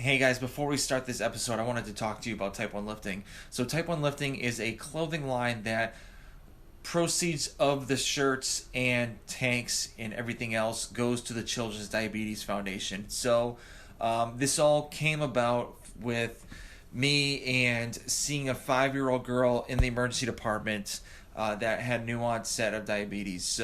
Hey guys, before we start this episode, I wanted to talk to you about Type 1 Lifting. So, Type 1 Lifting is a clothing line that proceeds of the shirts and tanks and everything else goes to the Children's Diabetes Foundation. This all came about with me and seeing a 5-year-old girl in the emergency department that had new onset of diabetes.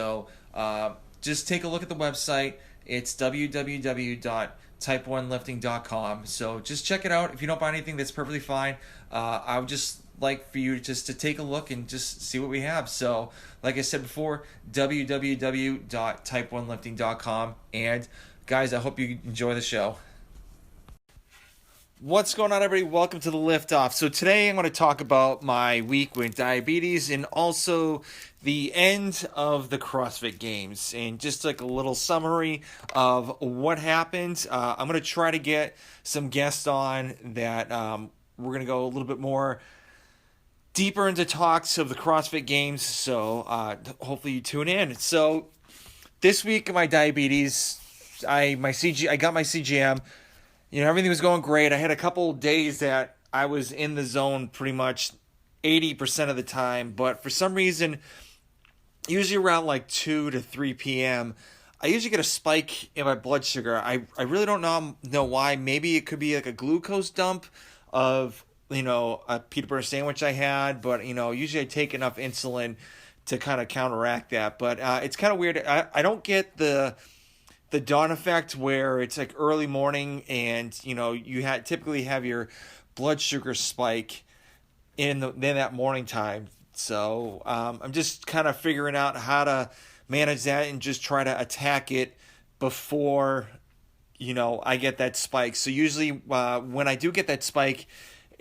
Just take a look at the website. It's www.type1lifting.com. So just check it out. If you don't buy anything, that's perfectly fine. I would just like for you just to take a look and just see what we have. So, like I said before, www.type1lifting.com. And guys, I hope you enjoy the show. What's going on, everybody? Welcome to the Liftoff. So today I'm going to talk about my week with diabetes and also the end of the CrossFit Games and just like a little summary of what happened. I'm going to try to get some guests on that we're going to go a little bit more deeper into talks of the CrossFit Games. So hopefully you tune in. So this week of my diabetes, I got my CGM. Everything was going great. I had a couple days that I was in the zone pretty much 80% of the time, but for some reason, usually around like 2 to 3 p.m., I usually get a spike in my blood sugar. I really don't know why. Maybe it could be like a glucose dump of, a peanut butter sandwich I had, but, usually I take enough insulin to kind of counteract that. But it's kind of weird. I don't get the dawn effect where it's like early morning and you typically have your blood sugar spike in that morning time. So I'm just kind of figuring out how to manage that and just try to attack it before I get that spike. So usually when I do get that spike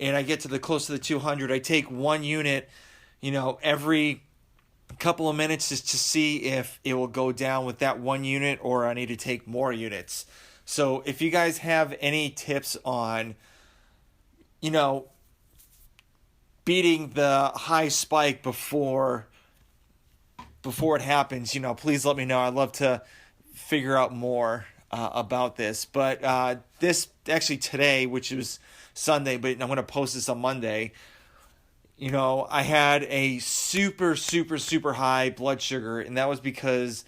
and I get to the close to the 200, I take 1 unit every couple of minutes just to see if it will go down with that 1 unit or I need to take more units. So if you guys have any tips on, beating the high spike before it happens, please let me know. I'd love to figure out more about this. But this actually today, which was Sunday, but I'm going to post this on Monday. I had a super, super, super high blood sugar, and that was because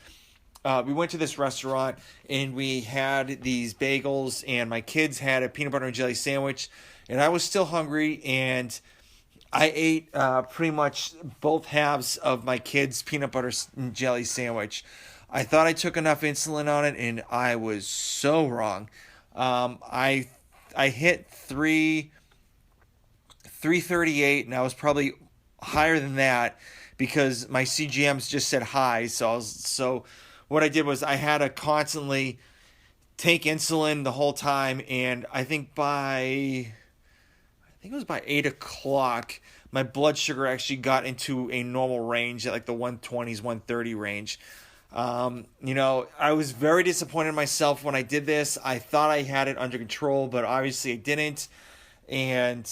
we went to this restaurant and we had these bagels, and my kids had a peanut butter and jelly sandwich, and I was still hungry, and I ate pretty much both halves of my kids' peanut butter and jelly sandwich. I thought I took enough insulin on it, and I was so wrong. I hit 338, and I was probably higher than that because my CGMs just said high. So what I did was I had to constantly take insulin the whole time, and I think it was by 8 o'clock, my blood sugar actually got into a normal range at like the 120s, 130 range. I was very disappointed in myself when I did this. I thought I had it under control, but obviously I didn't. And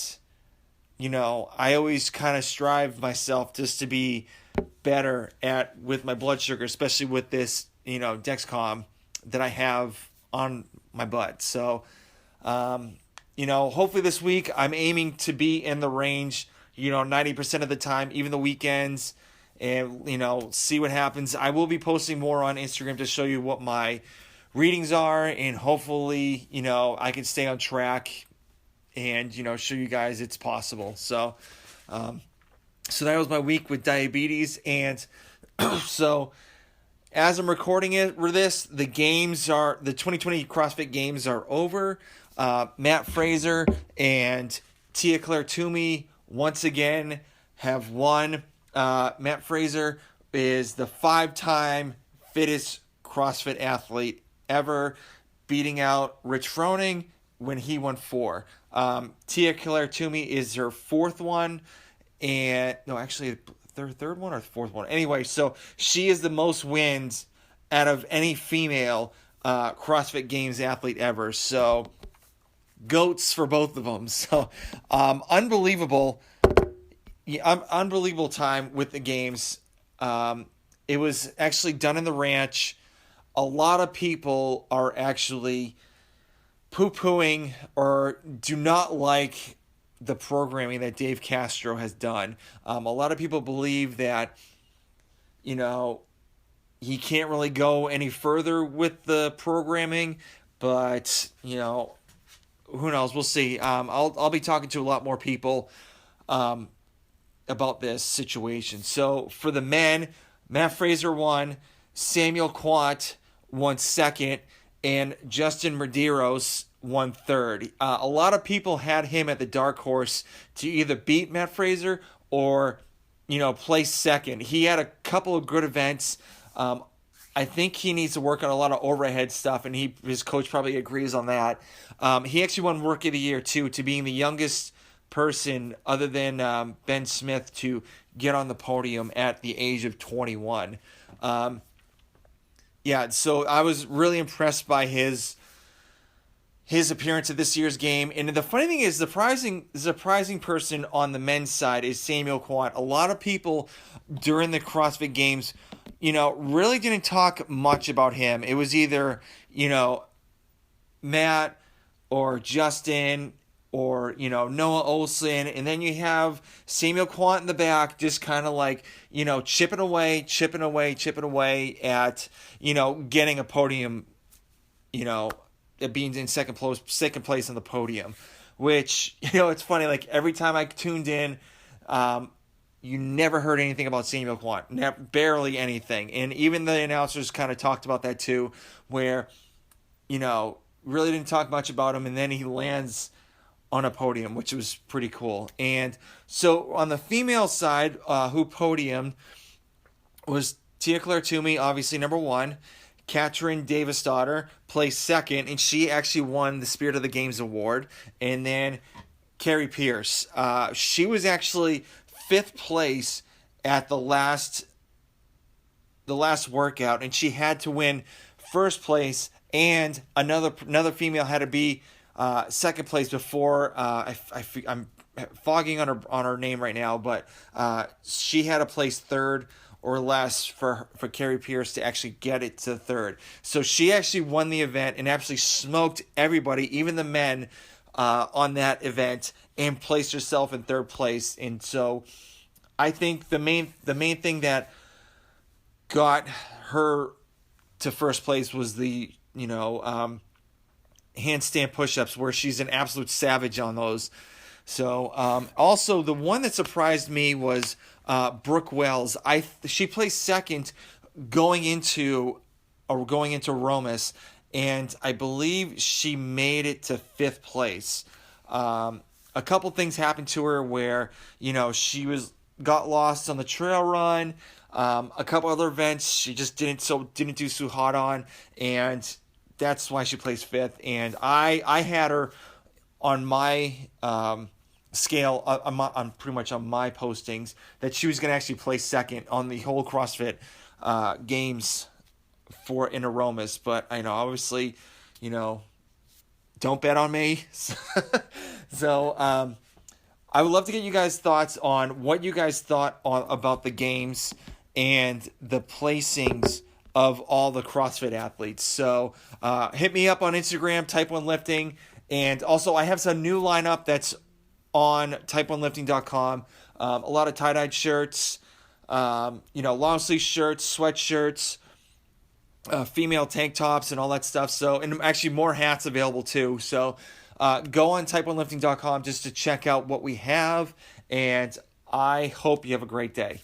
I always kind of strive myself just to be better with my blood sugar, especially with this, Dexcom that I have on my butt. So, hopefully this week I'm aiming to be in the range, 90% of the time, even the weekends, and, see what happens. I will be posting more on Instagram to show you what my readings are, and hopefully, I can stay on track and show you guys it's possible. So that was my week with diabetes, and so as I'm recording the 2020 CrossFit Games are over. Matt Fraser and Tia Claire Toomey once again have won. Matt Fraser is the 5-time fittest CrossFit athlete ever, beating out Rich Froning when he won 4. Tia Claire Toomey is her 4th one, and no, actually third one or 4th one. Anyway, so she is the most wins out of any female CrossFit Games athlete ever. So goats for both of them. So unbelievable time with the games. It was actually done in the ranch. A lot of people are actually poo-pooing or do not like the programming that Dave Castro has done. A lot of people believe that, you know, he can't really go any further with the programming, but, who knows? We'll see. I'll be talking to a lot more people about this situation. So for the men, Matt Fraser won, Samuel Quant won second, and Justin Medeiros won third. A lot of people had him at the dark horse to either beat Matt Fraser or, place second. He had a couple of good events. I think he needs to work on a lot of overhead stuff, and his coach probably agrees on that. He actually won Rookie of the Year, too, to being the youngest person other than Ben Smith to get on the podium at the age of 21. So I was really impressed by his appearance at this year's game. And the funny thing is, the surprising person on the men's side is Samuel Quant. A lot of people during the CrossFit Games, really didn't talk much about him. It was either, Matt or Justin or, Noah Olson. And then you have Samuel Quant in the back just kind of like, chipping away at, getting a podium, being in second place on the podium. Which, it's funny, like every time I tuned in, you never heard anything about Samuel Quant. Barely anything. And even the announcers kind of talked about that too, where, really didn't talk much about him. And then he lands on a podium, which was pretty cool. And so on the female side, who podiumed was Tia Claire Toomey, obviously number one. Katrin Davis-Daughter placed second, and she actually won the Spirit of the Games award. And then Carrie Pierce. She was actually fifth place at the last workout, and she had to win first place, and another female had to be second place before I'm fogging on her name right now, but she had to place third or less for Carrie Pierce to actually get it to third. So she actually won the event and actually smoked everybody, even the men, on that event, and placed herself in third place. And so I think the main thing that got her to first place was the handstand push-ups, where she's an absolute savage on those. So also the one that surprised me was Brooke Wells. She placed second going into Romus, and I believe she made it to fifth place. A couple things happened to her where she got lost on the trail run. A couple other events she just didn't do so hot on, and that's why she placed fifth. And I had her on my scale, on pretty much on my postings, that she was going to actually place second on the whole CrossFit Games for in Aromas. But I know, obviously, don't bet on me. So I would love to get you guys' thoughts on what you guys thought about the games and the placings of all the CrossFit athletes. So hit me up on Instagram, Type 1 Lifting. And also I have some new lineup that's on type1lifting.com. A lot of tie-dyed shirts, long sleeve shirts, sweatshirts, female tank tops and all that stuff. So, and actually more hats available too. So go on type1lifting.com just to check out what we have. And I hope you have a great day.